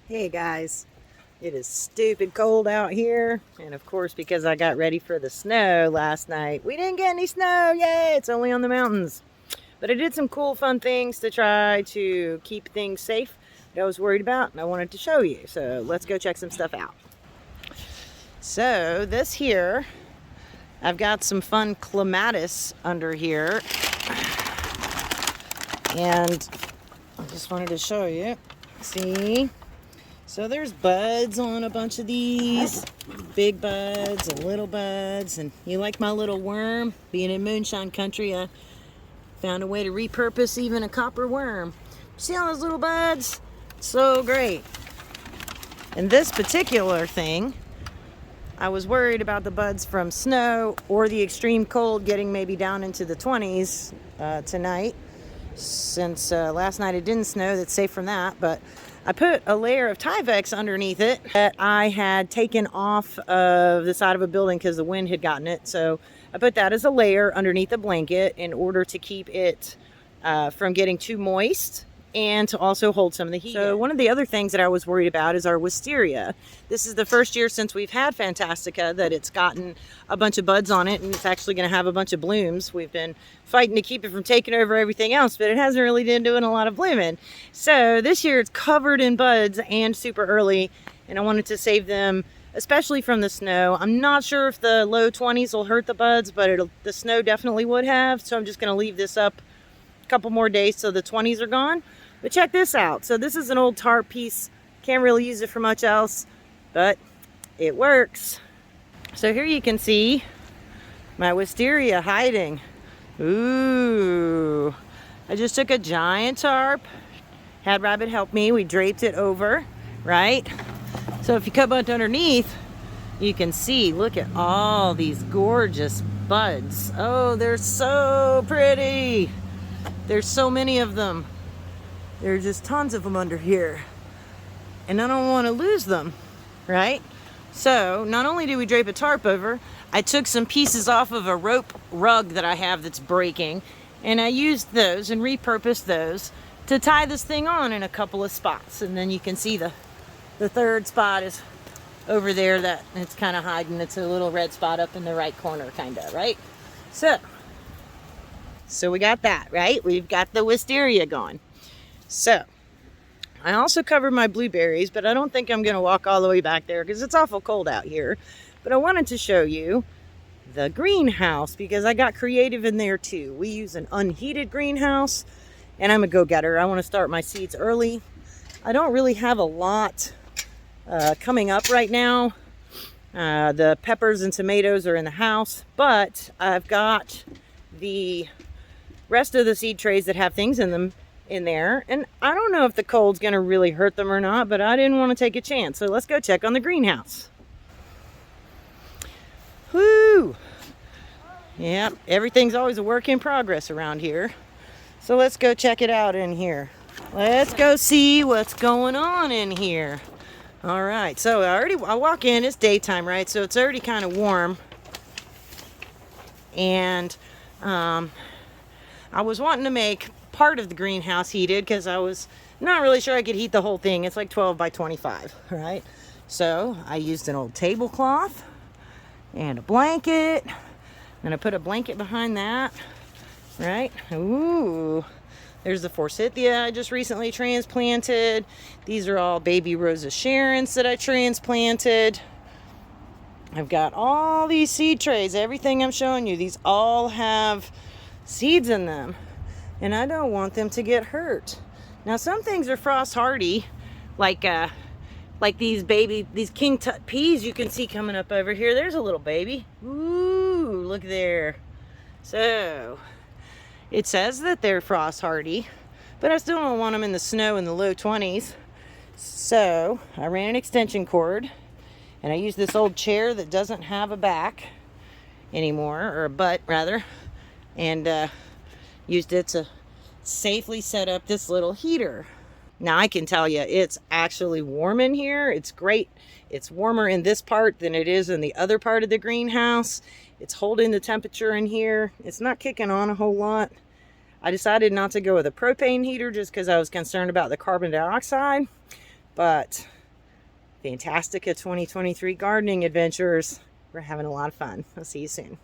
Hey guys, it is stupid cold out here, and of course because I got ready for the snow last night, we didn't get any snow. Yay, it's only on the mountains. But I did some cool fun things to try to keep things safe that I was worried about, and I wanted to show you. So let's go check some stuff out. So this here, I've got some fun clematis under here, and I just wanted to show you. See? So there's buds on a bunch of these, big buds and little buds. And you like my little worm? Being in moonshine country, I found a way to repurpose even a copper worm. See all those little buds? So great. And this particular thing, I was worried about the buds from snow or the extreme cold getting maybe down into the 20s tonight. Since last night it didn't snow, that's safe from that, but I put a layer of Tyvek underneath it that I had taken off of the side of a building because the wind had gotten it. So I put that as a layer underneath the blanket in order to keep it from getting too moist and to also hold some of the heat. So one of the other things that I was worried about is our wisteria. This is the first year since we've had Fantastica that it's gotten a bunch of buds on it, and it's actually going to have a bunch of blooms. We've been fighting to keep it from taking over everything else, but it hasn't really been doing a lot of blooming. So this year it's covered in buds and super early, and I wanted to save them especially from the snow. I'm not sure if the low 20s will hurt the buds, but the snow definitely would have. So I'm just going to leave this up a couple more days so the 20s are gone. But check this out. So this is an old tarp piece. Can't really use it for much else, but it works. So here you can see my wisteria hiding. Ooh. I just took a giant tarp, had Rabbit help me. We draped it over, right? So if you come up underneath, you can see, look at all these gorgeous buds. Oh, they're so pretty. There's so many of them. There's just tons of them under here. And I don't want to lose them, right? So not only did we drape a tarp over, I took some pieces off of a rope rug that I have that's breaking, and I used those and repurposed those to tie this thing on in a couple of spots. And then you can see the third spot is over there that it's kind of hiding. It's a little red spot up in the right corner, kind of, right? So we got that, right? We've got the wisteria going. So I also covered my blueberries, but I don't think I'm going to walk all the way back there because it's awful cold out here. But I wanted to show you the greenhouse because I got creative in there too. We use an unheated greenhouse, and I'm a go-getter. I want to start my seeds early. I don't really have a lot coming up right now. The peppers and tomatoes are in the house, but I've got the rest of the seed trays that have things in them in there, and I don't know if the cold's gonna really hurt them or not, but I didn't want to take a chance. So let's go check on the greenhouse. Whoo! Yeah, everything's always a work in progress around here. So let's go check it out in here. Let's go see what's going on in here. All right, so I walk in, it's daytime, right? So it's already kind of warm. And I was wanting to make part of the greenhouse heated because I was not really sure I could heat the whole thing. It's like 12 by 25, right? So I used an old tablecloth and a blanket, and I put a blanket behind that, right? Ooh, there's the forsythia I just recently transplanted. These are all baby Rosa Sharons that I transplanted. I've got all these seed trays. Everything I'm showing you, these all have seeds in them, and I don't want them to get hurt. Now some things are frost hardy, like these king tut peas you can see coming up over here. There's a little baby. Ooh, look there. So it says that they're frost hardy, but I still don't want them in the snow in the low 20s. So I ran an extension cord, and I used this old chair that doesn't have a back anymore, or a butt rather, and used it to safely set up this little heater. Now I can tell you it's actually warm in here. It's great. It's warmer in this part than it is in the other part of the greenhouse. It's holding the temperature in here. It's not kicking on a whole lot. I decided not to go with a propane heater just because I was concerned about the carbon dioxide, but Fantastica 2023 gardening adventures. We're having a lot of fun. I'll see you soon.